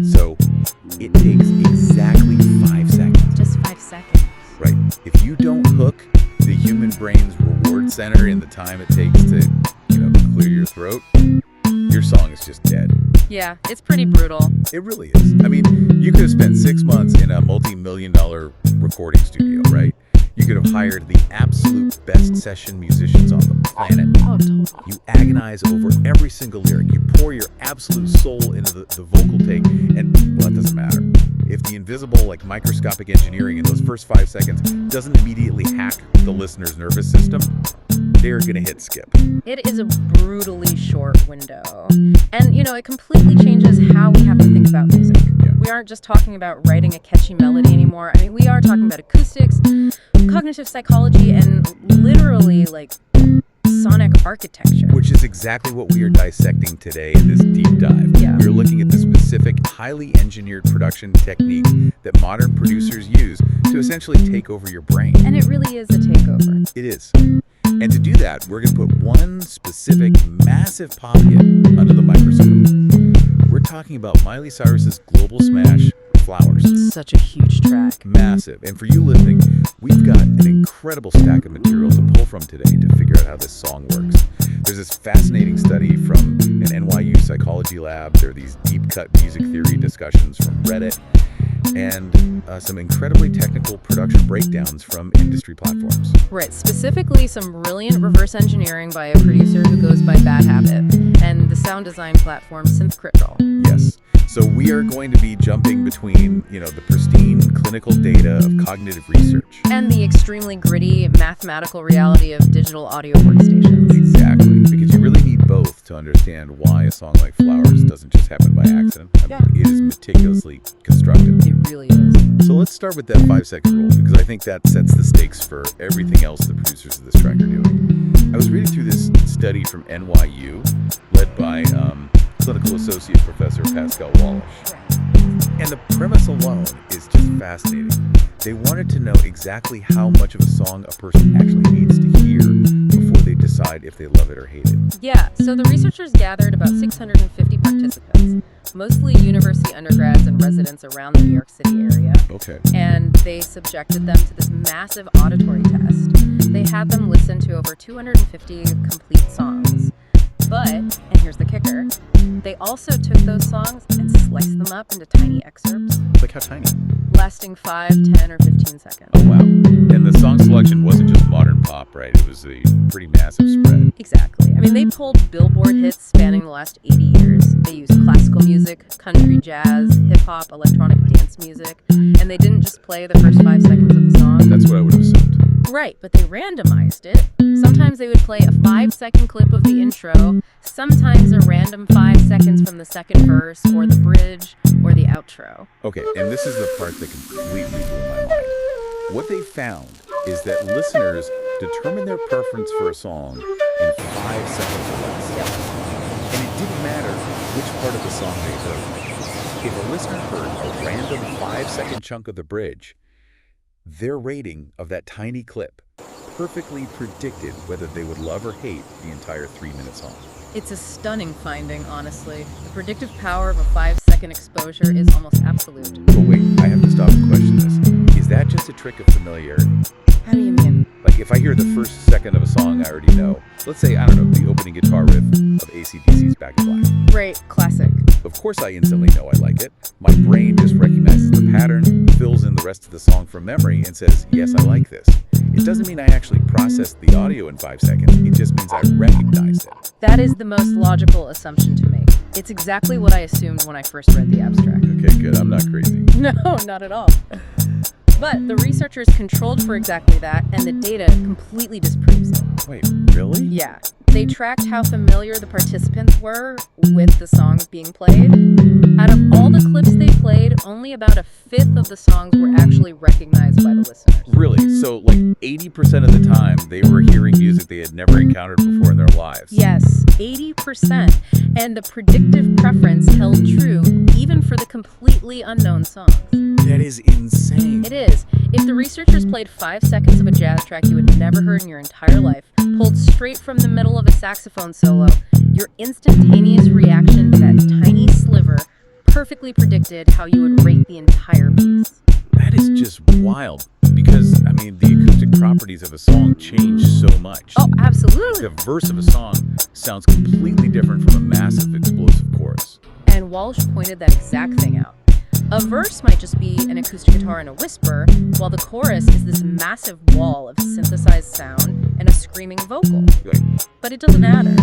So it takes exactly 5 seconds. Just 5 seconds. Right. If you don't hook the human brain's reward center in the time it takes to, clear your throat, your song is just dead. Yeah, it's pretty brutal. It really is. I mean, you could have spent 6 months in a multi-million-dollar recording studio, right? You could have hired the absolute best session musicians on the planet. Oh, totally. You agonize over every single lyric. You pour your absolute soul into the vocal take, and, well, it doesn't matter. If the invisible, microscopic engineering in those first 5 seconds doesn't immediately hack the listener's nervous system, they're going to hit skip. It is a brutally short window. And, it completely changes how we have to think about music. Yeah. We aren't just talking about writing a catchy melody anymore. I mean, we are talking about acoustics, cognitive psychology, and literally, sonic architecture. Which is exactly what we are dissecting today in this deep dive. Yeah. We're looking at the specific, highly engineered production technique that modern producers use to essentially take over your brain. And it really is a takeover. It is. And to do that, we're going to put one specific, massive pop hit under the microscope. We're talking about Miley Cyrus's global smash, Flowers. Such a huge track. Massive. And for you listening, we've got an incredible stack of material to pull from today to figure out how this song works. There's this fascinating study from an NYU psychology lab. There are these deep-cut music theory discussions from Reddit, and some incredibly technical production breakdowns from industry platforms. Right, specifically some brilliant reverse engineering by a producer who goes by Bad Habit, and the sound design platform SynthCritical. Yes. So we are going to be jumping between, the pristine clinical data of cognitive research. And the extremely gritty mathematical reality of digital audio workstations. Exactly, because you really need both to understand why a song like Flowers doesn't just happen by accident. Yeah. It is meticulously constructed. It really is. So let's start with that 5-second rule, because I think that sets the stakes for everything else the producers of this track are doing. I was reading through this study from NYU, led by clinical associate professor Pascal Walsh. And the premise alone is just fascinating. They wanted to know exactly how much of a song a person actually needs to hear before they decide if they love it or hate it. Yeah, so the researchers gathered about 650 participants, mostly university undergrads and residents around the New York City area. Okay. And they subjected them to this massive auditory test. They had them listen to over 250 complete songs. But, and here's the kicker, they also took those songs and sliced them up into tiny excerpts. Like how tiny? Lasting 5, 10, or 15 seconds. Oh, wow. And the song selection wasn't just modern pop, right? It was a pretty massive spread. Exactly. I mean, they pulled Billboard hits spanning the last 80 years. They used classical music, country, jazz, hip-hop, electronic dance music, and they didn't just play the first 5 seconds of the song. That's what I would have assumed. Right, but they randomized it. Sometimes they would play a 5-second clip of the intro, sometimes a random 5 seconds from the second verse, or the bridge, or the outro. Okay, and this is the part that completely blew my mind. What they found is that listeners determine their preference for a song in 5 seconds or less. And it didn't matter which part of the song they heard. If a listener heard a random 5-second chunk of the bridge, their rating of that tiny clip perfectly predicted whether they would love or hate the entire 3-minute song. It's a stunning finding, honestly. The predictive power of a 5-second exposure is almost absolute. But wait, I have to stop and question this. Is that just a trick of familiarity? How do you mean? Like if I hear the first second of a song I already know, let's say, I don't know, the opening guitar riff of AC/DC's Back in Black. Right, classic. Of course I instantly know I like it. My brain just recognizes the pattern, fills in the rest of the song from memory, and says, yes, I like this. It doesn't mean I actually processed the audio in 5 seconds. It just means I recognized it. That is the most logical assumption to make. It's exactly what I assumed when I first read the abstract. Okay, good. I'm not crazy. No, not at all. But the researchers controlled for exactly that, and the data completely disproves it. Wait, really? Yeah. They tracked how familiar the participants were with the songs being played. Out of all the clips they played, only about a fifth of the songs were actually recognized by the listeners. Really? So, 80% of the time, they were hearing music they had never encountered before in their lives. Yes, 80%. And the predictive preference held true even for the completely unknown songs. That is insane. It is. If the researchers played 5 seconds of a jazz track you had never heard in your entire life, pulled straight from the middle of a saxophone solo, your instantaneous reaction to that tiny sliver perfectly predicted how you would rate the entire piece. That is just wild because, I mean, the acoustic properties of a song change so much. Oh, absolutely. The verse of a song sounds completely different from a massive, explosive chorus. And Walsh pointed that exact thing out. A verse might just be an acoustic guitar and a whisper, while the chorus is this massive wall of synthesized sound and a screaming vocal. Right. But it doesn't matter.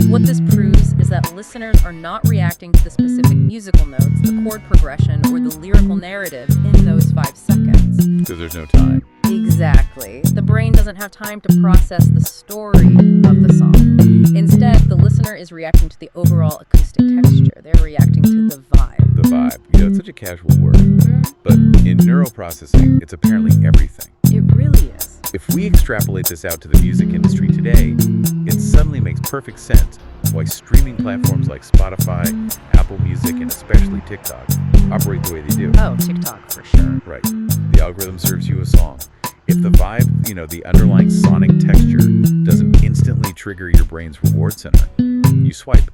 What this proves is that listeners are not reacting to the specific musical notes, the chord progression, or the lyrical narrative in those 5 seconds. Because there's no time. Exactly. The brain doesn't have time to process the story of the song. Instead, the listener is reacting to the overall acoustic texture. They're reacting to the vibe. The vibe. It's such a casual word. But in neuroprocessing, it's apparently everything. It really is. If we extrapolate this out to the music industry today, it suddenly makes perfect sense why streaming platforms like Spotify, Apple Music, and especially TikTok operate the way they do. Oh, TikTok for sure. Right. The algorithm serves you a song. If the vibe, the underlying sonic texture doesn't instantly trigger your brain's reward center, you swipe.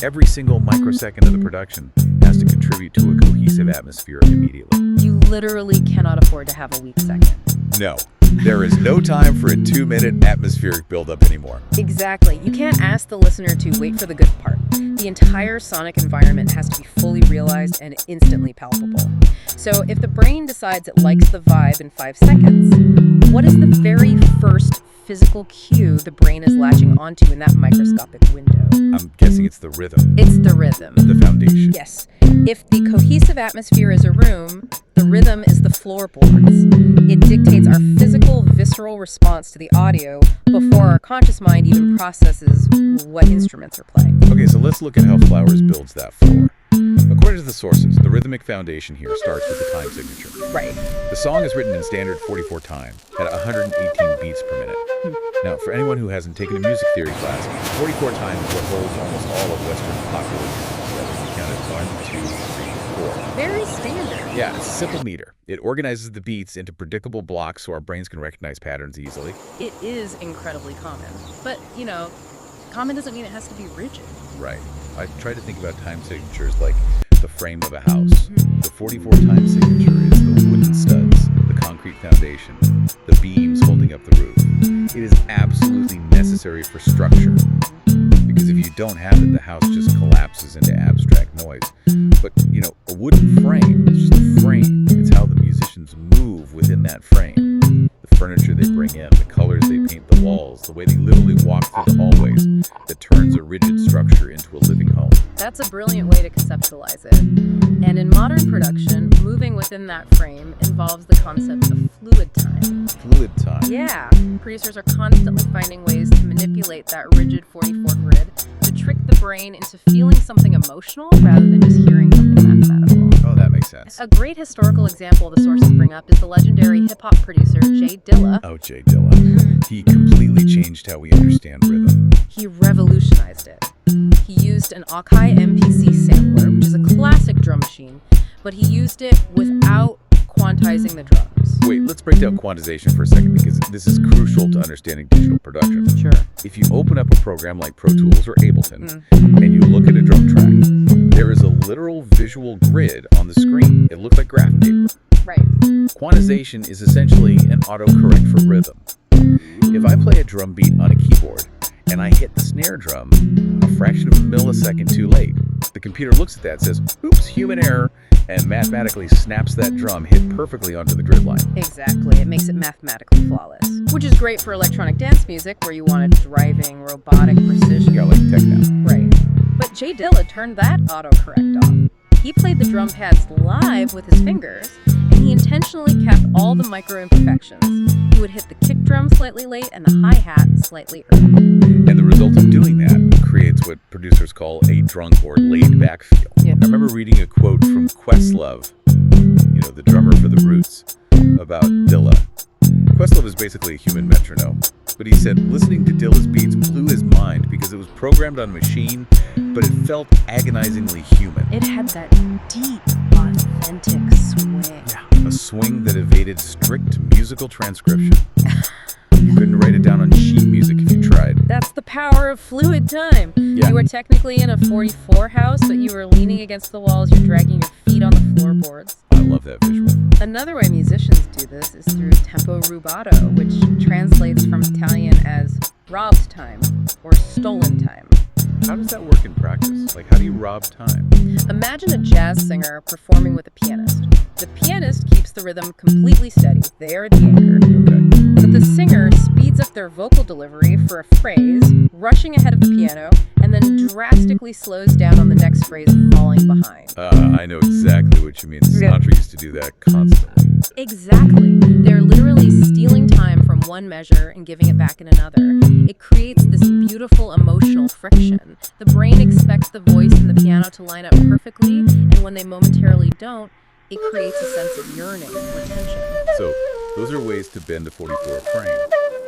Every single microsecond of the production has to contribute to a cohesive atmosphere immediately. You literally cannot afford to have a weak second. No, there is no time for a 2-minute atmospheric buildup anymore. Exactly. You can't ask the listener to wait for the good part. The entire sonic environment has to be fully realized and instantly palpable. So if the brain decides it likes the vibe in 5 seconds, what is the very first physical cue the brain is latching onto in that microscopic window? I'm guessing it's the rhythm. It's the rhythm. The foundation. Yes. If the cohesive atmosphere is a room, the rhythm is the floorboards. It dictates our physical, visceral response to the audio before our conscious mind even processes what instruments are playing. Okay, so let's look at how Flowers builds that floor. According to the sources, the rhythmic foundation here starts with the time signature. Right. The song is written in standard 44 time at 118 beats per minute. Now, for anyone who hasn't taken a music theory class, 44 time is what holds almost all of Western popular music together. You count it 1, 2, 3, 4. Very standard. Yeah, it's a simple meter. It organizes the beats into predictable blocks so our brains can recognize patterns easily. It is incredibly common. But, common doesn't mean it has to be rigid. Right. I try to think about time signatures like the frame of a house. The 44 time signature is the wooden studs, the concrete foundation, the beams holding up the roof. It is absolutely necessary for structure. Because if you don't have it, the house just collapses into abstract noise. But, a wooden frame is just a frame. It's how the musicians move within that frame. The furniture they bring in, the colors they paint the walls, the way they literally walk through the hallways that turns a rigid structure into a living home. That's a brilliant way to conceptualize it. And in modern production, moving within that frame involves the concept of fluid time. Fluid time. Yeah. Producers are constantly finding ways to manipulate that rigid 44 grid to trick the brain into feeling something emotional rather than just hearing something mathematical. Oh, that makes sense. A great historical example the sources bring up is the legendary hip-hop producer Jay Dilla. Oh, Jay Dilla. He completely changed how we understand rhythm. He revolutionized it. He used an Erokhane MPC sampler, which is a classic drum machine, but he used it without quantizing the drums. Wait, let's break down quantization for a second because this is crucial to understanding digital production. Sure. If you open up a program like Pro Tools or Ableton and you look at a drum track, there is a literal visual grid on the screen. It looks like graph paper. Right. Quantization is essentially an autocorrect for rhythm. If I play a drum beat on a keyboard and I hit the snare drum a fraction of a millisecond too late, the computer looks at that, says, oops, human error, and mathematically snaps that drum hit perfectly onto the grid line. Exactly. It makes it mathematically flawless, which is great for electronic dance music where you want a driving, robotic precision. Yeah, like techno. Right. But Jay Dilla turned that autocorrect off. He played the drum pads live with his fingers, and he intentionally kept all the micro imperfections. He would hit the kick drum slightly late and the hi-hat slightly early. And the result of doing that creates what producers call a drunk or laid-back feel. Yeah. I remember reading a quote from Questlove, the drummer for The Roots, about Dilla. Questlove is basically a human metronome, but he said listening to Dilla's beats blew his mind because it was programmed on a machine, but it felt agonizingly human. It had that deep, authentic swing. Yeah, a swing that evaded strict musical transcription. You couldn't write it down on sheet music if you tried. That's That's the power of fluid time. Yeah. You were technically in a 44 house, but you were leaning against the walls, you're dragging your feet on the floorboards. I love that visual. Another way musicians do this is through tempo rubato, which translates from Italian as robbed time or stolen time. How does that work in practice? Like, how do you rob time? Imagine a jazz singer performing with a pianist. The pianist keeps the rhythm completely steady. They are the anchor. Okay. But the singer speeds up their vocal delivery for a phrase, rushing ahead of the piano, and then drastically slows down on the next phrase, falling behind. I know exactly what you mean. Sinatra used to do that constantly. Exactly. They're literally stealing time from one measure and giving it back in another. It creates this beautiful emotional friction. The brain expects the voice and the piano to line up perfectly, and when they momentarily don't, it creates a sense of yearning or tension. So, those are ways to bend a 44 frame.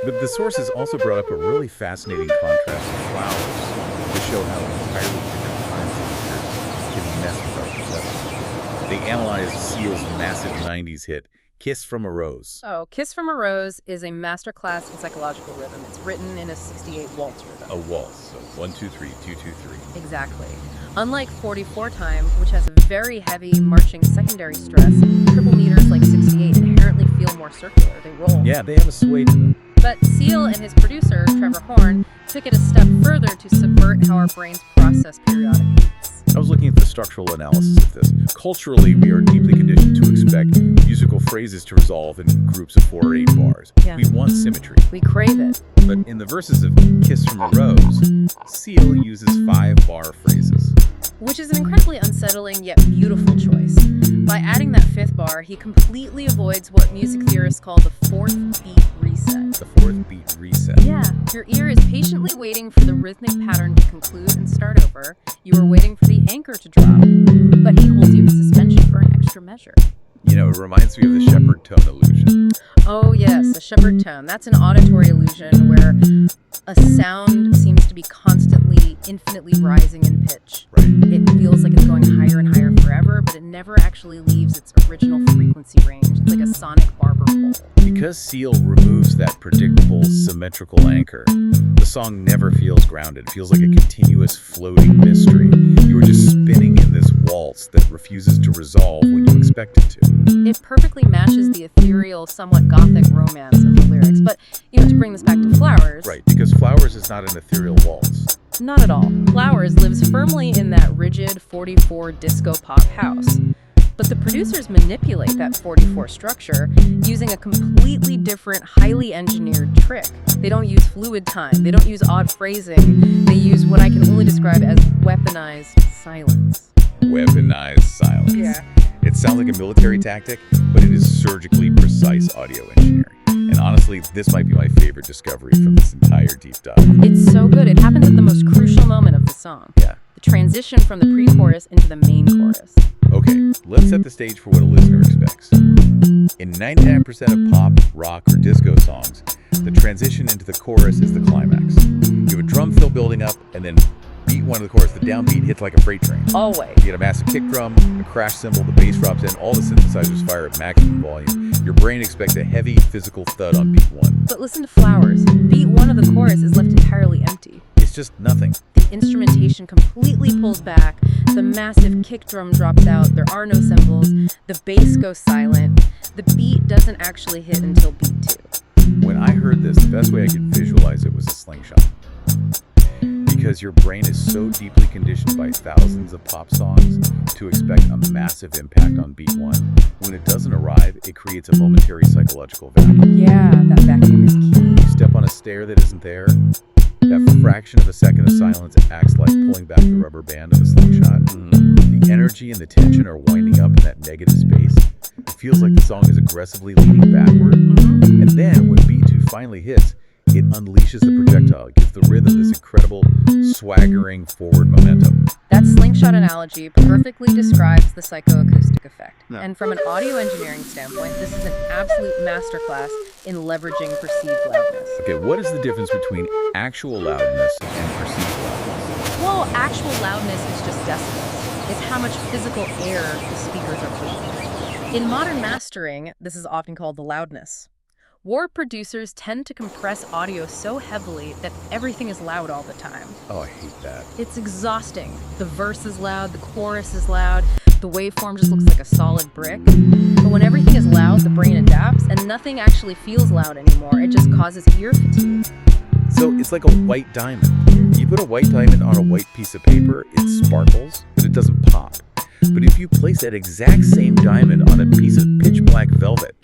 But the sources also brought up a really fascinating contrast to Flowers to show how entirely different time signatures can mess with our perception. They analyzed Seal's massive 90s hit, Kiss from a Rose. Oh, Kiss from a Rose is a masterclass in psychological rhythm. It's written in a 68 waltz rhythm. A waltz, so 1, 2, 3, 2, 2, 3. Exactly. Unlike 44 time, which has a very heavy marching secondary stress, triple meters like 68 inherently feel more circular. They roll. Yeah, they have a sway to them. But Seal and his producer, Trevor Horn, took it a step further to subvert how our brains process periodic beats. I was looking at the structural analysis of this. Culturally, we are deeply conditioned to expect musical phrases to resolve in groups of 4 or 8 bars. Yeah. We want symmetry. We crave it. But in the verses of Kiss from a Rose, Seal uses 5-bar phrases. Which is an incredibly unsettling yet beautiful choice. By adding that 5th bar, he completely avoids what music theorists call the 4th beat reset. The 4th beat reset. Yeah, your ear is patiently waiting for the rhythmic pattern to conclude and start over. You are waiting for the anchor to drop, but he holds you in suspension for an extra measure. You know, it reminds me of the shepherd tone illusion. Oh yes, a shepherd tone. That's an auditory illusion where a sound seems to be constantly, infinitely rising in pitch. Right. It feels like it's going higher and higher forever, but it never actually leaves its original frequency range. It's like a sonic barber pole. Because Seal removes that predictable, symmetrical anchor, the song never feels grounded. It feels like a continuous floating mystery. You are just spinning in this waltz that refuses to resolve when you expect it to. It perfectly matches the ethereal, somewhat gothic romance of the lyrics. But, to bring this back to Flowers... Right, because Flowers is not an ethereal waltz. Not at all. Flowers lives firmly in that rigid 44 disco pop house. But the producers manipulate that 44 structure using a completely different, highly engineered trick. They don't use fluid time. They don't use odd phrasing. They use what I can only describe as weaponized silence. Weaponized silence. Yeah. It sounds like a military tactic, but it is surgically precise audio engineering. And honestly, this might be my favorite discovery from this entire deep dive. It's so good. It happens at the most crucial moment of the song. Yeah. The transition from the pre-chorus into the main chorus. Okay, let's set the stage for what a listener expects. In 99% of pop, rock, or disco songs, the transition into the chorus is the climax. You have a drum fill building up, and then beat 1 of the chorus, the downbeat hits like a freight train. Always. You get a massive kick drum, a crash cymbal, the bass drops in, all the synthesizers fire at maximum volume. Your brain expects a heavy physical thud on beat 1. But listen to Flowers. Beat 1 of the chorus is left entirely empty. It's just nothing. The instrumentation completely pulls back. The massive kick drum drops out. There are no cymbals. The bass goes silent. The beat doesn't actually hit until beat 2. When I heard this, the best way I could visualize it was a slingshot. Because your brain is so deeply conditioned by thousands of pop songs to expect a massive impact on beat 1. When it doesn't arrive, it creates a momentary psychological vacuum. Yeah, that vacuum is key. You step on a stair that isn't there. That fraction of a second of silence acts like pulling back the rubber band of a slingshot. The energy and the tension are winding up in that negative space. It feels like the song is aggressively leaning backward. And then, when beat 2 finally hits, it unleashes the projectile. It gives the rhythm this incredible, swaggering forward momentum. That slingshot analogy perfectly describes the psychoacoustic effect. Yeah. And from an audio engineering standpoint, this is an absolute masterclass in leveraging perceived loudness. Okay, what is the difference between actual loudness and perceived loudness? Well, actual loudness is just decibels. It's how much physical air the speakers are pushing. In modern mastering, this is often called the loudness. Warp producers tend to compress audio so heavily that everything is loud all the time. Oh, I hate that. It's exhausting. The verse is loud, the chorus is loud, the waveform just looks like a solid brick. But when everything is loud, the brain adapts, and nothing actually feels loud anymore. It just causes ear fatigue. So it's like a white diamond. You put a white diamond on a white piece of paper, it sparkles, but it doesn't pop. But if you place that exact same diamond on a piece of pitch black velvet,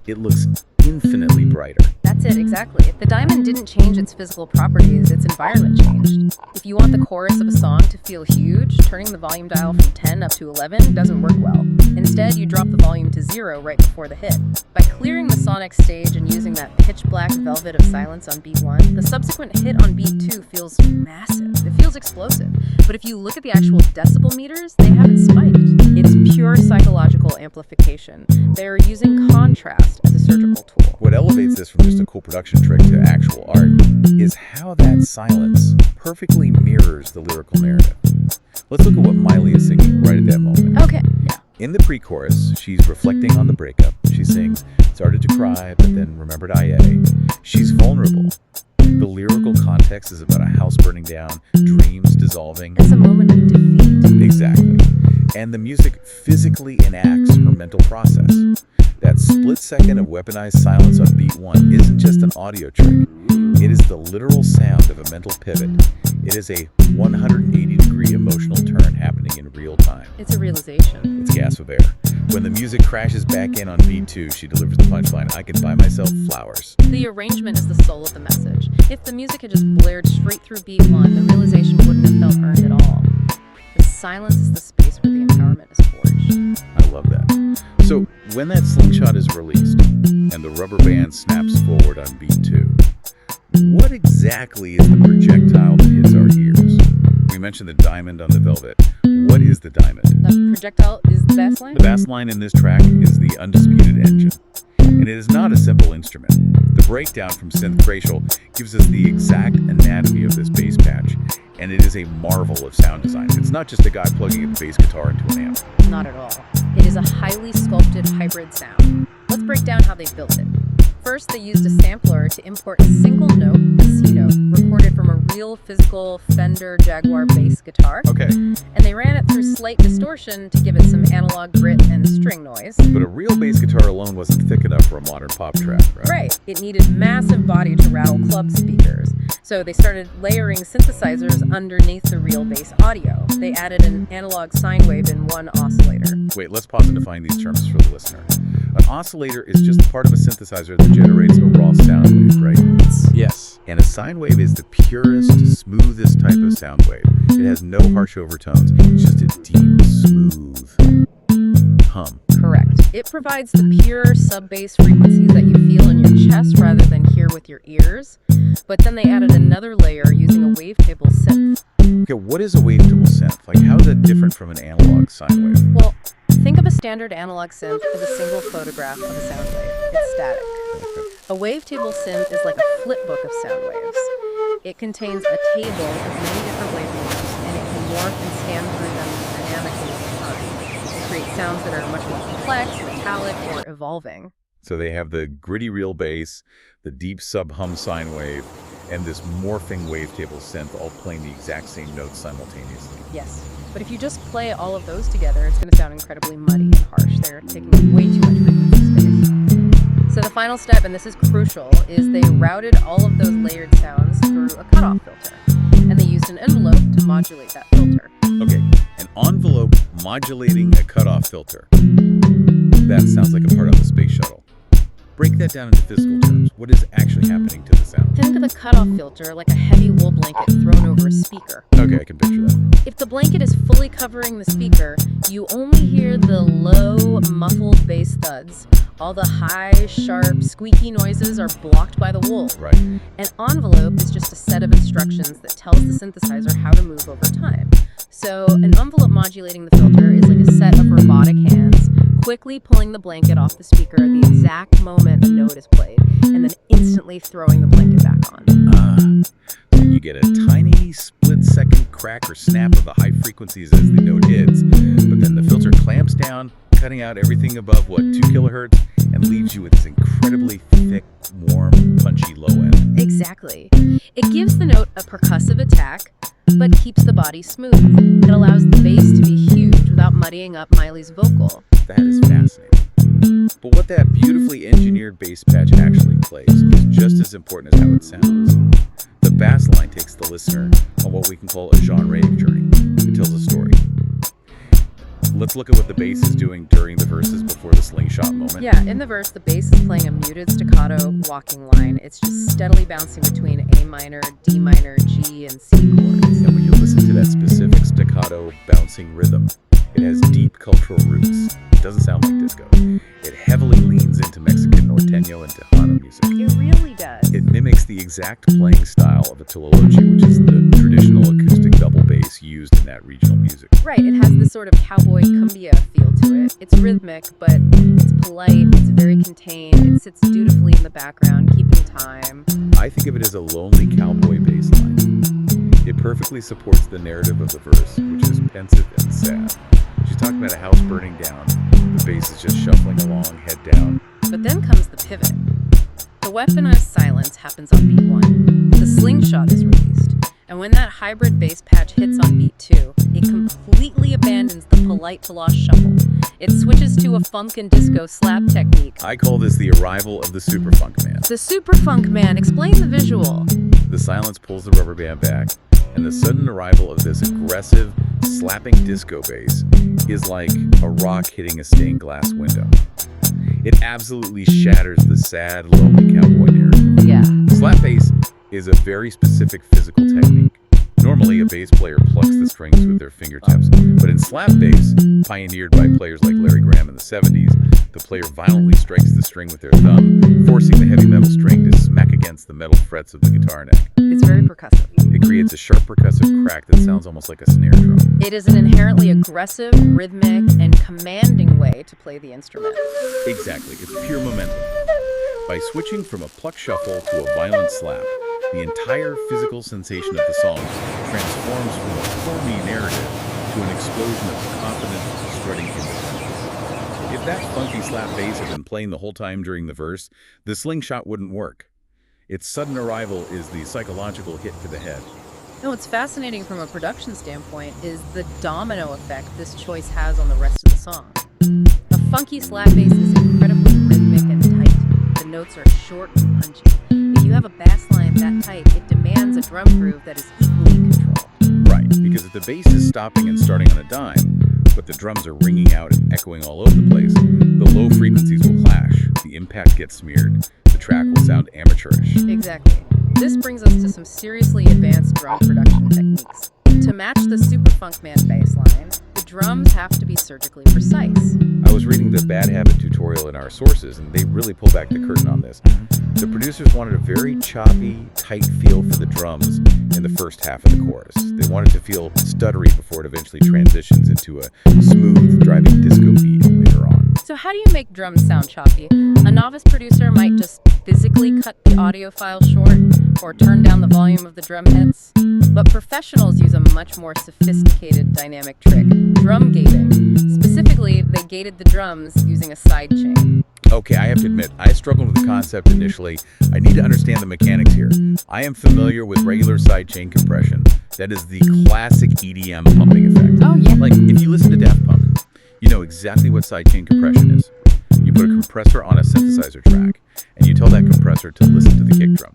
it looks infinitely brighter. That's it, exactly. If the diamond didn't change its physical properties, its environment changed. If you want the chorus of a song to feel huge, turning the volume dial from 10 up to 11 doesn't work well. Instead, you drop the volume to 0 right before the hit. By clearing the sonic stage and using that pitch black velvet of silence on beat 1, the subsequent hit on beat 2 feels massive. It feels explosive. But if you look at the actual decibel meters, they haven't spiked. It's pure psychological amplification. They're using contrast as a surgical tool. What elevates this from just a cool production trick to actual art is how that silence perfectly mirrors the lyrical narrative. Let's look at what Miley is singing right at that moment. Okay, yeah. In the pre-chorus, she's reflecting on the breakup. She sings, "Started to cry, but then remembered IA." She's vulnerable. The lyrical context is about a house burning down, dreams dissolving. It's a moment of defeat. Exactly. And the music physically enacts her mental process. That split second of weaponized silence on beat 1 isn't just an audio trick. It is the literal sound of a mental pivot. It is a 180-degree emotional turn happening in real time. It's a realization. It's gasp of air. When the music crashes back in on beat 2, she delivers the punchline, "I can buy myself flowers." The arrangement is the soul of the message. If the music had just blared straight through beat 1, the realization wouldn't have felt earned at all. The silence is the space where the empowerment is forged. I love that. So when that slingshot is released and the rubber band snaps forward on beat 2, what exactly is the projectile that hits our ears? We mentioned the diamond on the velvet. What is the diamond? The projectile is the bass line? The bass line in this track is the undisputed engine. And it is not a simple instrument. The breakdown from synth Cracial gives us the exact anatomy of this bass patch, and it is a marvel of sound design. It's not just a guy plugging a bass guitar into an amp. Not at all. It is a highly sculpted hybrid sound. Let's break down how they built it. First, they used a sampler to import a single note, a C note, recorded from a real physical Fender Jaguar bass guitar. Okay. And they ran it through slight distortion to give it some analog grit and string noise. But a real bass guitar alone wasn't thick enough for a modern pop track, right? Right. It needed massive body to rattle club speakers. So they started layering synthesizers underneath the real bass audio. They added an analog sine wave in one oscillator. Wait, let's pause and define these terms for the listener. An oscillator is just part of a synthesizer that generates a raw sound wave, right? Yes. And a sine wave is the purest, smoothest type of sound wave. It has no harsh overtones. It's just a deep, smooth hum. Correct. It provides the pure sub-bass frequencies that you feel in your chest rather than hear with your ears. But then they added another layer using a wavetable synth. Okay, what is a wavetable synth? Like, how is that different from an analog sine wave? Well, think of a standard analog synth as a single photograph of a sound wave. It's static. A wavetable synth is like a flipbook of sound waves. It contains a table of many different waveforms, and it can morph and scan through them dynamically over time to create sounds that are much more complex, metallic, or evolving. So they have the gritty real bass, the deep sub-hum sine wave, and this morphing wavetable synth all playing the exact same notes simultaneously. Yes. But if you just play all of those together, it's going to sound incredibly muddy and harsh. They're taking way too much frequency space. So the final step, and this is crucial, is they routed all of those layered sounds through a cutoff filter. And they used an envelope to modulate that filter. Okay, an envelope modulating a cutoff filter. That sounds like a part of the space shuttle. Break that down into physical terms. What is actually happening to the sound? Think of the cutoff filter like a heavy wool blanket thrown over a speaker. Okay, I can picture that. If the blanket is fully covering the speaker, you only hear the low, muffled bass thuds. All the high, sharp, squeaky noises are blocked by the wool. Right. An envelope is just a set of instructions that tells the synthesizer how to move over time. So an envelope modulating the filter is like a set of robotic hands quickly pulling the blanket off the speaker at the exact moment a note is played, and then instantly throwing the blanket back on. So you get a tiny split-second crack or snap of the high frequencies as the note hits, but then the filter clamps down, cutting out everything above, 2 kilohertz, and leaves you with this incredibly thick, warm, punchy low end. Exactly. It gives the note a percussive attack, but keeps the body smooth. It allows the bass to be huge without muddying up Miley's vocal. That is fascinating. But what that beautifully engineered bass patch actually plays is just as important as how it sounds. The bass line takes the listener on what we can call a genreic journey. It tells a story. Let's look at what the bass is doing during the verses before the slingshot moment. Yeah, in the verse, the bass is playing a muted staccato walking line. It's just steadily bouncing between A minor, D minor, G, and C chords. And when you listen to that specific staccato bouncing rhythm, it has deep cultural roots. It doesn't sound like disco. It heavily leans into Mexican norteño and Tejano music. It really does. It mimics the exact playing style of a tololoche, which is the traditional acoustic double bass used in that regional music. Right, it has this sort of cowboy cumbia feel to it. It's rhythmic, but it's polite, it's very contained, it sits dutifully in the background, keeping time. I think of it as a lonely cowboy bass line. It perfectly supports the narrative of the verse, which is pensive and sad. She's talking about a house burning down. The bass is just shuffling along, head down. But then comes the pivot. The weaponized silence happens on beat 1. The slingshot is released. And when that hybrid bass patch hits on beat 2, it completely abandons the polite to lost shuffle. It switches to a funk and disco slap technique. I call this the arrival of the superfunk man. The superfunk man, explain the visual. The silence pulls the rubber band back, and the sudden arrival of this aggressive, slapping disco bass is like a rock hitting a stained glass window. It absolutely shatters the sad, lonely cowboy narrative. Yeah. Slap bass is a very specific physical technique. Normally, a bass player plucks the strings with their fingertips, but in slap bass, pioneered by players like Larry Graham in the 70s, the player violently strikes the string with their thumb, forcing the heavy metal string to smack against the metal frets of the guitar neck. It's very percussive. It creates a sharp percussive crack that sounds almost like a snare drum. It is an inherently aggressive, rhythmic, and commanding way to play the instrument. Exactly, it's pure momentum. By switching from a pluck shuffle to a violent slap, the entire physical sensation of the song transforms from a foamy narrative to an explosion of confident, strutting independence. If that funky slap bass had been playing the whole time during the verse, the slingshot wouldn't work. Its sudden arrival is the psychological hit to the head. No, what's fascinating from a production standpoint is the domino effect this choice has on the rest of the song. A funky slap bass is incredibly rhythmic and tight. The notes are short and punchy. If you have a bass line that tight, it demands a drum groove that is equally controlled. Right, because if the bass is stopping and starting on a dime, but the drums are ringing out and echoing all over the place, the low frequencies will clash, the impact gets smeared, the track will sound amateurish. Exactly. This brings us to some seriously advanced drum production techniques. To match the superfunk man bass line, the drums have to be surgically precise. I was reading the Bad Habit tutorial in our sources, and they really pull back the curtain on this. The producers wanted a very choppy, tight feel for the drums in the first half of the chorus. They wanted to feel stuttery before it eventually transitions into a smooth, driving disco beat later on. So how do you make drums sound choppy? A novice producer might just physically cut the audio file short or turn down the volume of the drum hits. But professionals use a much more sophisticated dynamic trick, drum gating. Specifically, they gated the drums using a sidechain. Okay, I have to admit, I struggled with the concept initially. I need to understand the mechanics here. I am familiar with regular sidechain compression. That is the classic EDM pumping effect. Oh, yeah. Like, if you listen to Daft Punk, you know exactly what sidechain compression is. You put a compressor on a synthesizer track, and you tell that compressor to listen to the kick drum.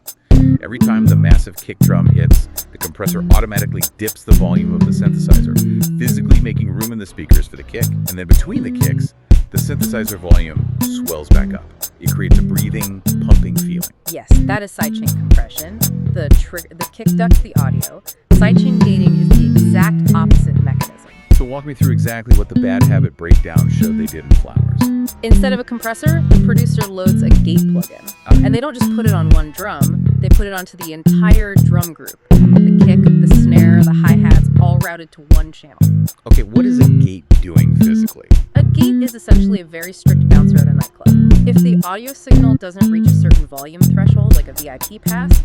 Every time the massive kick drum hits, the compressor automatically dips the volume of the synthesizer, physically making room in the speakers for the kick. And then between the kicks, the synthesizer volume swells back up. It creates a breathing, pumping feeling. Yes, that is sidechain compression. The kick ducts the audio. Sidechain gating is the exact opposite mechanism. So walk me through exactly what the Bad Habit breakdown showed they did in Flowers. Instead of a compressor, the producer loads a gate plugin. And they don't just put it on one drum, they put it onto the entire drum group. The kick, the snare, the hi-hats, all routed to one channel. Okay, what is a gate doing physically? A gate is essentially a very strict bouncer at a nightclub. If the audio signal doesn't reach a certain volume threshold, like a VIP pass,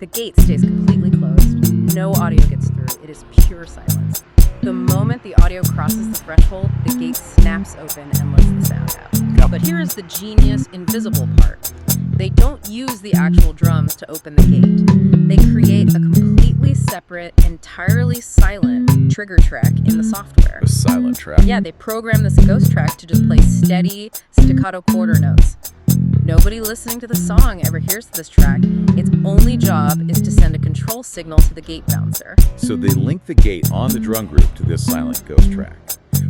the gate stays completely closed. No audio gets through. It is pure silence. The moment the audio crosses the threshold, the gate snaps open and lets the sound out. But here is the genius, invisible part. They don't use the actual drums to open the gate. They create a completely separate, entirely silent trigger track in the software. A silent track? Yeah, they program this ghost track to just play steady, staccato quarter notes. Nobody listening to the song ever hears this track. Its only job is to send a control signal to the gate bouncer. So they link the gate on the drum group to this silent ghost track,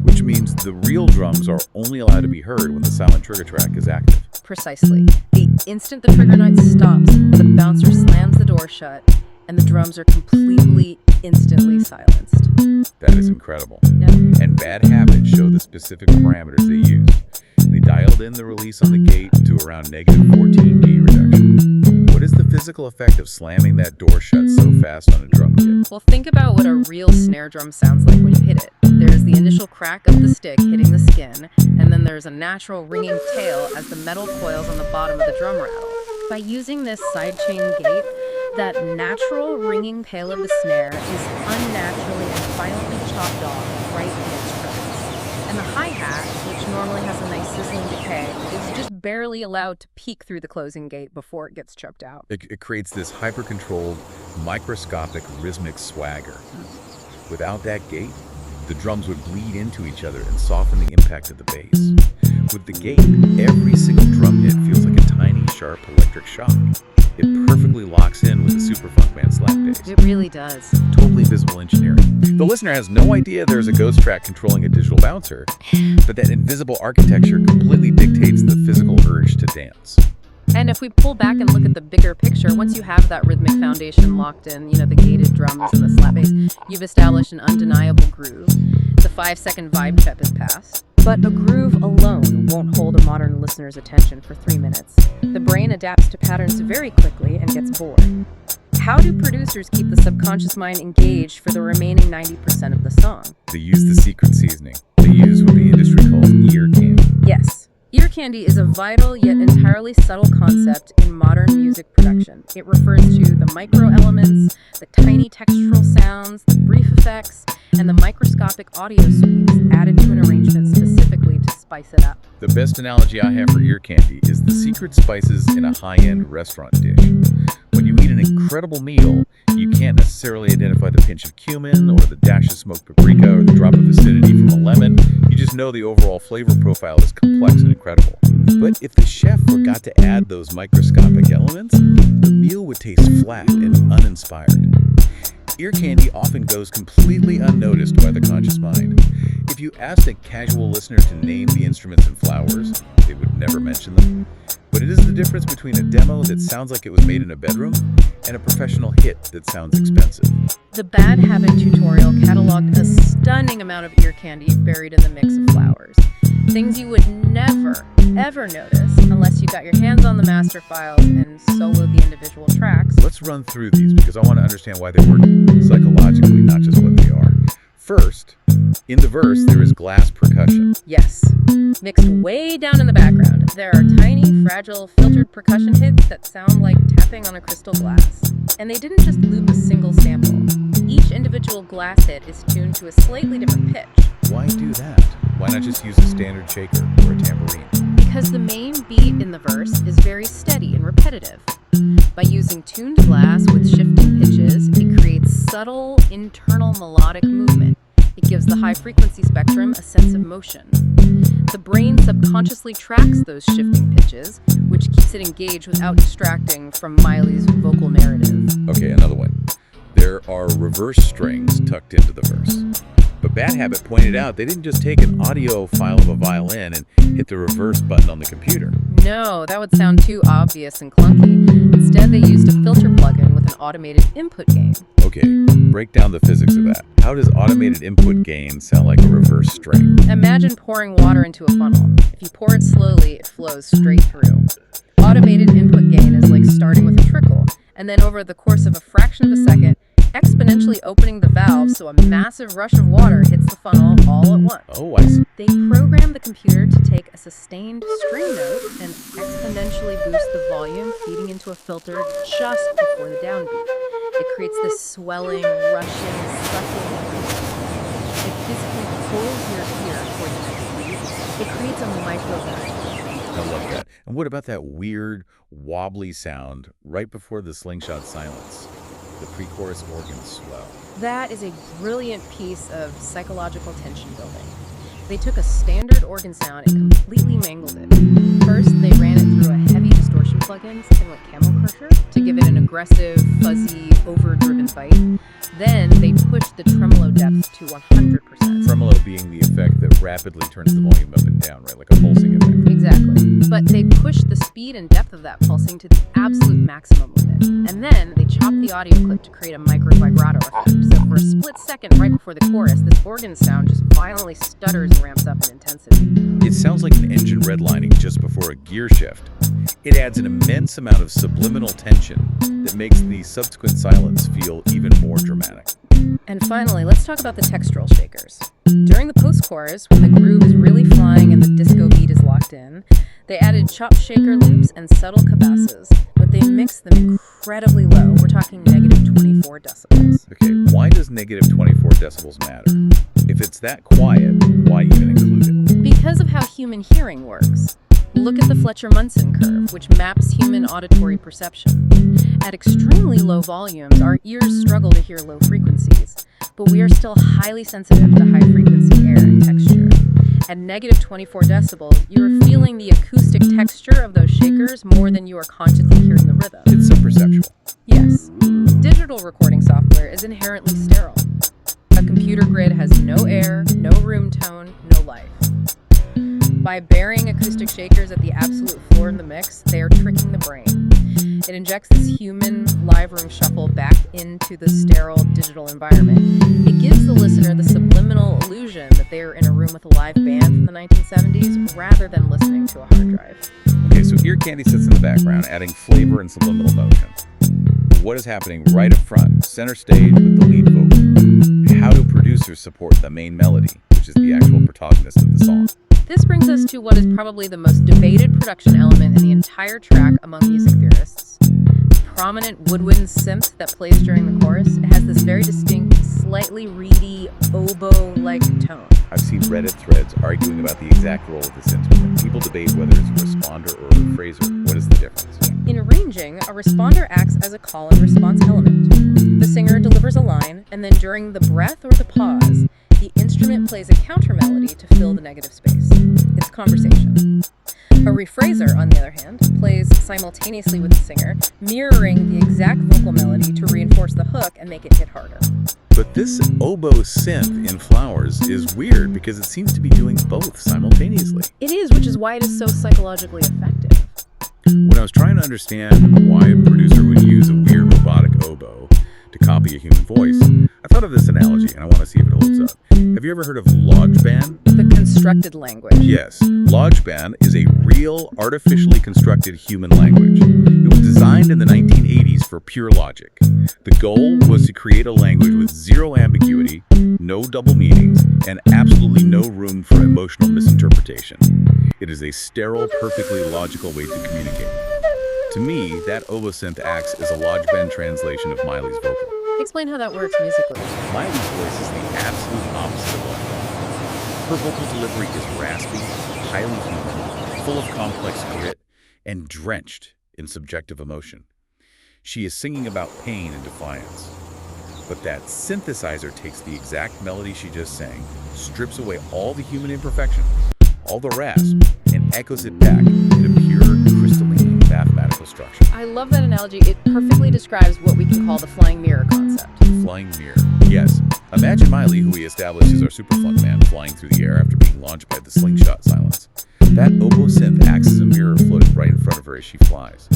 which means the real drums are only allowed to be heard when the silent trigger track is active. Precisely. The instant the trigger note stops, the bouncer slams the door shut, and the drums are completely, instantly silenced. That is incredible. Yeah. And Bad Habit showed the specific parameters they used. They dialed in the release on the gate to around -14 gate reduction. What is the physical effect of slamming that door shut so fast on a drum kit? Well, think about what a real snare drum sounds like when you hit it. There's the initial crack of the stick hitting the skin, and then there's a natural ringing tail as the metal coils on the bottom of the drum rattle. By using this sidechain gate, that natural ringing tail of the snare is unnaturally and violently chopped off right in its tracks. And the hi-hat, which normally has a nice sizzling decay, is just barely allowed to peek through the closing gate before it gets choked out. It creates this hyper-controlled, microscopic, rhythmic swagger. Without that gate, the drums would bleed into each other and soften the impact of the bass. With the gate, every single drum hit feels like a tiny, sharp electric shock. It perfectly locks in with the Superfunkman slap bass. It really does. Totally visible engineering. The listener has no idea there's a ghost track controlling a digital bouncer, but that invisible architecture completely dictates the physical urge to dance. And if we pull back and look at the bigger picture, once you have that rhythmic foundation locked in, the gated drums and the slap bass, you've established an undeniable groove. The 5-second vibe check is passed. But a groove alone won't hold a modern listener's attention for 3 minutes. The brain adapts to patterns very quickly and gets bored. How do producers keep the subconscious mind engaged for the remaining 90% of the song? They use the secret seasoning. They use what the industry calls ear candy. Yes. Ear candy is a vital yet entirely subtle concept in modern music production. It refers to the micro elements, the tiny textural sounds, the brief effects, and the microscopic audio sweeps added to an arrangement specifically to spice it up. The best analogy I have for ear candy is the secret spices in a high-end restaurant dish. When you eat an incredible meal, you can't necessarily identify the pinch of cumin or the dash of smoked paprika or the drop of acidity from a lemon. You just know the overall flavor profile is complex and incredible. But if the chef forgot to add those microscopic elements, the meal would taste flat and uninspired. Ear candy often goes completely unnoticed by the conscious mind. If you asked a casual listener to name the instruments and flowers, they would never mention them. But it is the difference between a demo that sounds like it was made in a bedroom and a professional hit that sounds expensive. The Bad Habit tutorial cataloged a stunning amount of ear candy buried in the mix of flowers. Things you would never, ever notice unless you got your hands on the master files and soloed the individual tracks. Let's run through these because I want to understand why they work psychologically, not just what they are. First, in the verse, there is glass percussion. Yes. Mixed way down in the background, there are tiny, fragile, filtered percussion hits that sound like tapping on a crystal glass. And they didn't just loop a single sample. Each individual glass hit is tuned to a slightly different pitch. Why do that? Why not just use a standard shaker or a tambourine? Because the main beat in the verse is very steady and repetitive. By using tuned glass with shifting pitches, it creates subtle, internal melodic movement. It gives the high-frequency spectrum a sense of motion. The brain subconsciously tracks those shifting pitches, which keeps it engaged without distracting from Miley's vocal narrative. Okay, another one. There are reverse strings tucked into the verse. But Bad Habit pointed out they didn't just take an audio file of a violin and hit the reverse button on the computer. No, that would sound too obvious and clunky. Instead, they used a filter plugin with an automated input gain. Okay, break down the physics of that. How does automated input gain sound like a reverse string? Imagine pouring water into a funnel. If you pour it slowly, it flows straight through. Automated input gain is like starting with a trickle, and then over the course of a fraction of a second, exponentially opening the valve so a massive rush of water hits the funnel all at once. Oh, I see. They programmed the computer to take a sustained string note and exponentially boost the volume, feeding into a filter just before the downbeat. It creates this swelling, rushing, sucking. It pulls your ear toward the next beat, it creates a micro variation. I love that. And what about that weird, wobbly sound right before the slingshot silence? The pre-chorus organ swell. That is a brilliant piece of psychological tension building. They took a standard organ sound and completely mangled it. First, they ran it through a heavy distortion plugin, something like Camel Crusher, to give it an aggressive, fuzzy, overdriven bite. Then they pushed the tremolo depth to 100%. Tremolo being the effect that rapidly turns the volume up and down, right? Like a pulsing effect. Exactly. But they pushed the speed and depth of that pulsing to the absolute maximum limit. And then they chopped the audio clip to create a micro vibrato effect. So for a split second right before the chorus, this organ sound just violently stutters and ramps up in intensity. It sounds like an engine redlining just before a gear shift. It adds an immense amount of subliminal tension that makes the subsequent silence feel even more dramatic. And finally, let's talk about the textural shakers. During the post-chorus, when the groove is really flying and the disco beat is locked in, they added chopped shaker loops and subtle cabasses, but they mixed them incredibly low. We're talking negative 24 decibels. Okay, why does negative 24 decibels matter? If it's that quiet, why even include it? Because of how human hearing works. Look at the Fletcher-Munson curve, which maps human auditory perception. At extremely low volumes, our ears struggle to hear low frequencies, but we are still highly sensitive to high-frequency air and texture. At negative 24 decibels, you are feeling the acoustic texture of those shakers more than you are consciously hearing the rhythm. It's so perceptual. Yes. Digital recording software is inherently sterile. A computer grid has no air, no room tone, no life. By burying acoustic shakers at the absolute floor in the mix, they are tricking the brain. It injects this human live room shuffle back into the sterile digital environment. It gives the listener the subliminal illusion that they are in a room with a live band from the 1970s rather than listening to a hard drive. Okay, so ear candy sits in the background, adding flavor and subliminal motion. But what is happening right up front, center stage with the lead vocal? How do producers support the main melody, which is the actual protagonist of the song? This brings us to what is probably the most debated production element in the entire track among music theorists. The prominent woodwind synth that plays during the chorus. It has this very distinct, slightly reedy, oboe-like tone. I've seen Reddit threads arguing about the exact role of this instrument. People debate whether it's a responder or a rephraser. What is the difference? In arranging, a responder acts as a call and response element. The singer delivers a line, and then during the breath or the pause, the instrument plays a counter melody to fill the negative space. It's a conversation. A rephraser, on the other hand, plays simultaneously with the singer, mirroring the exact vocal melody to reinforce the hook and make it hit harder. But this oboe synth in Flowers is weird because it seems to be doing both simultaneously. It is, which is why it is so psychologically effective. When I was trying to understand why a producer would use a weird robotic oboe to copy a human voice, I thought of this analogy, and I want to see if it holds up. Have you ever heard of Lodge Band? The constructed language. Yes. Lodge Band is a real, artificially constructed human language. It was designed in the 1980s for pure logic. The goal was to create a language with zero ambiguity, no double meanings, and absolutely no room for emotional misinterpretation. It is a sterile, perfectly logical way to communicate. To me, that oboe synth acts as a Lodge Band translation of Miley's vocal. Explain how that works musically. Miley's voice is the absolute opposite of Lodge Band. Her vocal delivery is raspy, highly human, full of complex grit, and drenched in subjective emotion. She is singing about pain and defiance. But that synthesizer takes the exact melody she just sang, strips away all the human imperfection, all the rasp, and echoes it back in a pure, crystalline, mathematical structure. I love that analogy. It perfectly describes what we can call the flying mirror concept. Flying mirror. Yes. Imagine Miley, who we established as our superfunk man, flying through the air after being launched by the slingshot silence. That oboe synth acts as a mirror floating right in front of her as she flies.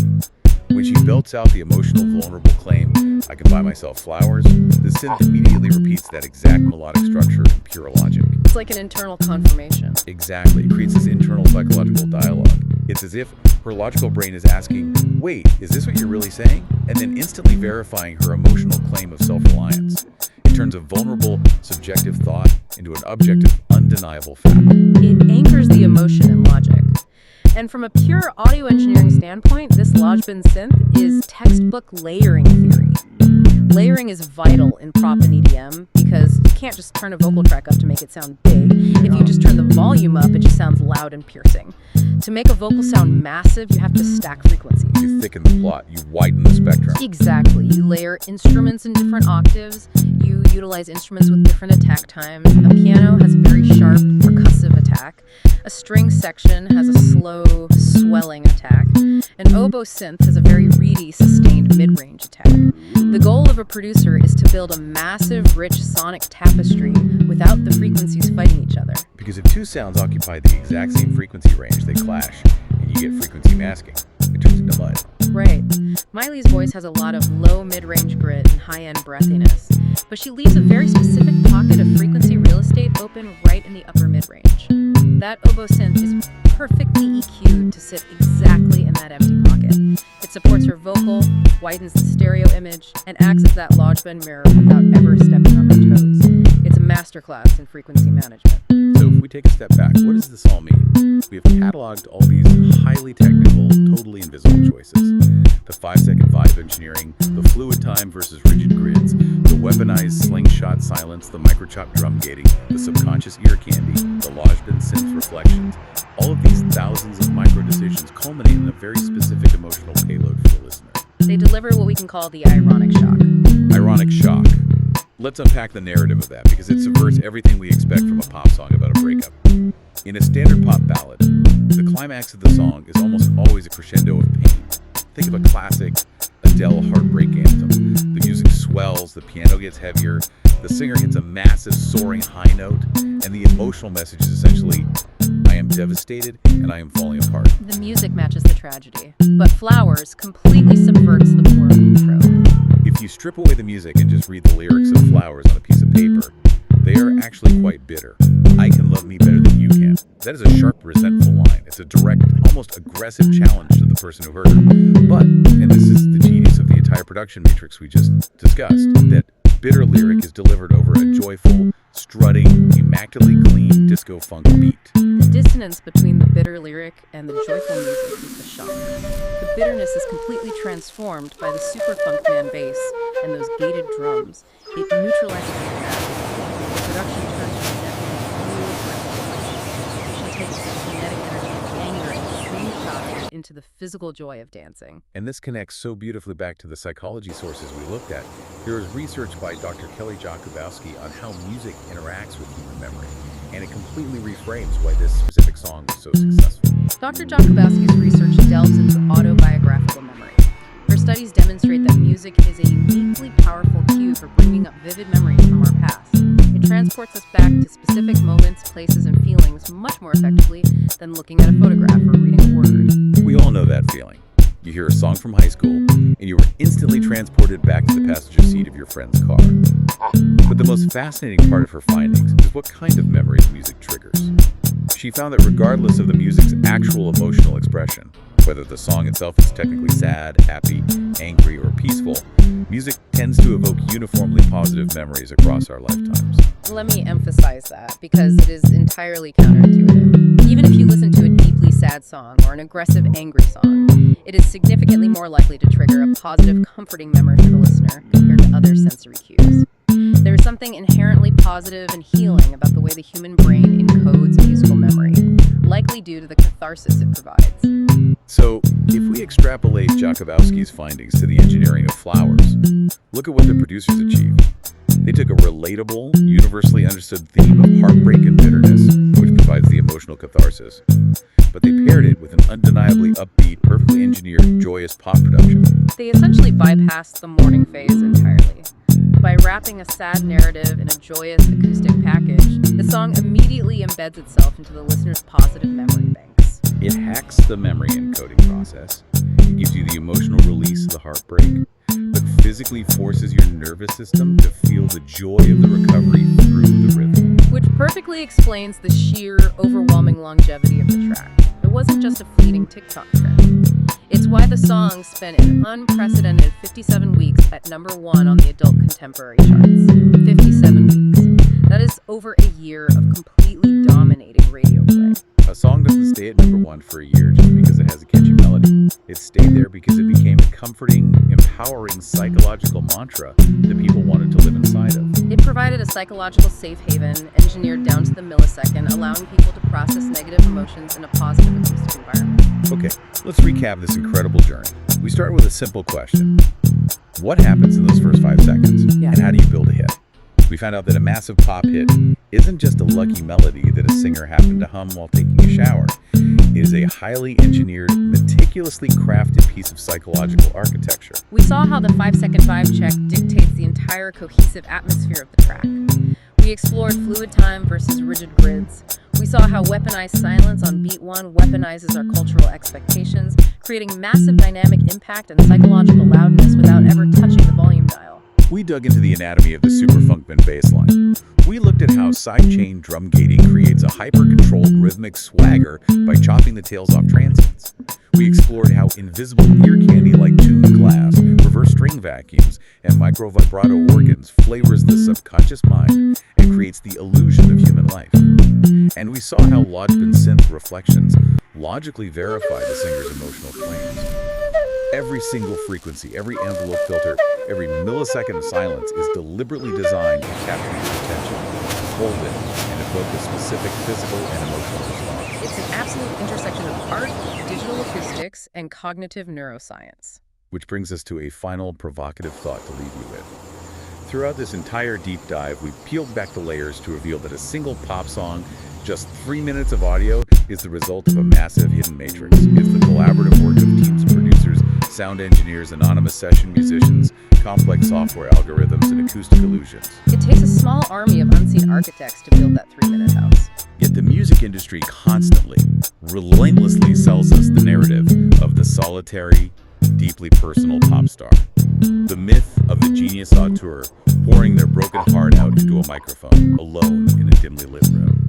When she belts out the emotional, vulnerable claim, "I can buy myself flowers," the synth immediately repeats that exact melodic structure in pure logic. It's like an internal confirmation. Exactly. It creates this internal psychological dialogue. It's as if her logical brain is asking, "Wait, is this what you're really saying?" And then instantly verifying her emotional claim of self-reliance. It turns a vulnerable, subjective thought into an objective, undeniable fact. It anchors the emotion in logic. And from a pure audio engineering standpoint, this Lodge Band synth is textbook layering theory. Layering is vital in pop and EDM because you can't just turn a vocal track up to make it sound big. If you just turn the volume up, it just sounds loud and piercing. To make a vocal sound massive, you have to stack frequencies. You thicken the plot, you widen the spectrum. Exactly. You layer instruments in different octaves. You utilize instruments with different attack times. A piano has a very sharp, percussive attack. A string section has a slow, swelling attack. An oboe synth has a very reedy, sustained mid-range attack. The goal of a producer is to build a massive, rich sonic tapestry without the frequencies fighting each other. Because if two sounds occupy the exact same frequency range, they clash, and you get frequency masking. It turns into mud. Right. Miley's voice has a lot of low mid-range grit and high-end breathiness, but she leaves a very specific pocket of frequency real estate open right in the upper mid-range. That oboe synth is perfectly EQ'd to sit exactly in that empty pocket. It supports her vocal, widens the stereo image, and acts as that lodge bend mirror without ever stepping on her toes. It's a masterclass in frequency management. So if we take a step back, what does this all mean? We have cataloged all these highly technical, totally invisible choices. The 5-second vibe engineering, the fluid time versus rigid grids, the weaponized slingshot silence, the microchop drum gating, the subconscious ear candy, the lodge bend synth reflections. All of these thousands of micro decisions culminate in a very specific emotional payload for the listener. They deliver what we can call the ironic shock. Ironic shock. Let's unpack the narrative of that because it subverts everything we expect from a pop song about a breakup. In a standard pop ballad, the climax of the song is almost always a crescendo of pain. Think of a classic Adele heartbreak anthem. The music swells, the piano gets heavier, the singer hits a massive soaring high note, and the emotional message is essentially, I am devastated and I am falling apart. The music matches the tragedy, but Flowers completely subverts the poor me trope. If you strip away the music and just read the lyrics of Flowers on a piece of paper, they are actually quite bitter. I can love me better than you can. That is a sharp, resentful line. It's a direct, almost aggressive challenge to the person who heard her. But, and this is the genius of the entire production matrix we just discussed, that bitter lyric is delivered over a joyful, strutting, immaculately clean disco funk beat. The dissonance between the bitter lyric and the joyful music is the shock. The bitterness is completely transformed by the super funk man bass and those gated drums. It neutralizes the dramatic. The production turns from net and takes the kinetic energy of anger and slingshot into the physical joy of dancing. And this connects so beautifully back to the psychology sources we looked at. There is research by Dr. Kelly Jakubowski on how music interacts with human memory, and it completely reframes why this specific song was so successful. Dr. Jakubowski's research delves into autobiographical memory. Her studies demonstrate that music is a uniquely powerful cue for bringing up vivid memories from our past. It transports us back to specific moments, places, and feelings much more effectively than looking at a photograph or reading a word. We all know that feeling. You hear a song from high school, and you are instantly transported back to the passenger seat of your friend's car. But the most fascinating part of her findings is what kind of memories music triggers. She found that regardless of the music's actual emotional expression, whether the song itself is technically sad, happy, angry, or peaceful, music tends to evoke uniformly positive memories across our lifetimes. Let me emphasize that because it is entirely counterintuitive. Even if you listen to a deeply sad song or an aggressive, angry song, it is significantly more likely to trigger a positive, comforting memory for the listener compared to other sensory cues. There is something inherently positive and healing about the way the human brain encodes musical memory, likely due to the catharsis it provides. So, if we extrapolate Jakubowski's findings to the engineering of Flowers, look at what the producers achieved. They took a relatable, universally understood theme of heartbreak and bitterness, which provides the emotional catharsis, but they paired it with an undeniably upbeat, perfectly engineered, joyous pop production. They essentially bypassed the mourning phase entirely. By wrapping a sad narrative in a joyous acoustic package, the song immediately embeds itself into the listener's positive memory banks. It hacks the memory encoding process. It gives you the emotional release of the heartbreak, but physically forces your nervous system to feel the joy of the recovery through the rhythm. Which perfectly explains the sheer, overwhelming longevity of the track. It wasn't just a fleeting TikTok trend. It's why the song spent an unprecedented 57 weeks at #1 on the adult contemporary charts. 57 weeks. That is over a year of completely dominating radio play. A song doesn't stay at #1 for a year just because it has a catchy melody. melody. It stayed there because it became a comforting, empowering psychological mantra that people wanted to live inside of. It provided a psychological safe haven, engineered down to the millisecond, allowing people to process negative emotions in a positive acoustic environment. Okay, let's recap this incredible journey. We start with a simple question. What happens in those first 5 seconds? Yeah. And how do you build a hit? We found out that a massive pop hit isn't just a lucky melody that a singer happened to hum while taking a shower. It is a highly engineered, meticulously crafted piece of psychological architecture. We saw how the 5-second vibe check dictates the entire cohesive atmosphere of the track. We explored fluid time versus rigid grids. We saw how weaponized silence on beat 1 weaponizes our cultural expectations, creating massive dynamic impact and psychological loudness without ever touching the volume dial. We dug into the anatomy of the superfunkman bass line. We looked at how sidechain drum gating creates a hyper-controlled rhythmic swagger by chopping the tails off transients. We explored how invisible ear candy like tuned glass, reverse string vacuums, and micro vibrato organs flavors the subconscious mind and creates the illusion of human life. And we saw how Lodgepin synth reflections logically verify the singer's emotional claims. Every single frequency, every envelope filter, every millisecond of silence is deliberately designed to capture your attention, hold it, and evoke a specific physical and emotional response. It's an absolute intersection of art, digital acoustics, and cognitive neuroscience. Which brings us to a final provocative thought to leave you with. Throughout this entire deep dive, we peeled back the layers to reveal that a single pop song, just 3 minutes of audio, is the result of a massive hidden matrix. It's the collaborative work of teams of producers, sound engineers, anonymous session musicians, complex software algorithms, and acoustic illusions. It takes a small army of unseen architects to build that 3-minute house. Yet the music industry constantly, relentlessly sells us the narrative of the solitary, deeply personal pop star. The myth of the genius auteur pouring their broken heart out into a microphone, alone in a dimly lit room.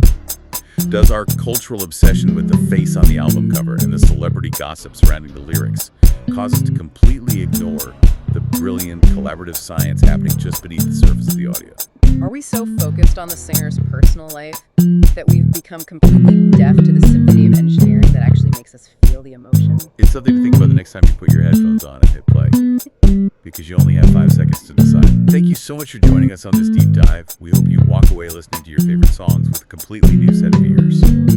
Does our cultural obsession with the face on the album cover and the celebrity gossip surrounding the lyrics cause us to completely ignore the brilliant collaborative science happening just beneath the surface of the audio? Are we so focused on the singer's personal life that we've become completely deaf to the symphony of engineering that actually makes us feel the emotion? It's something to think about the next time you put your headphones on and hit play, because you only have 5 seconds to decide. Thank you so much for joining us on this deep dive. We hope you walk away listening to your favorite songs with a completely new set of ears.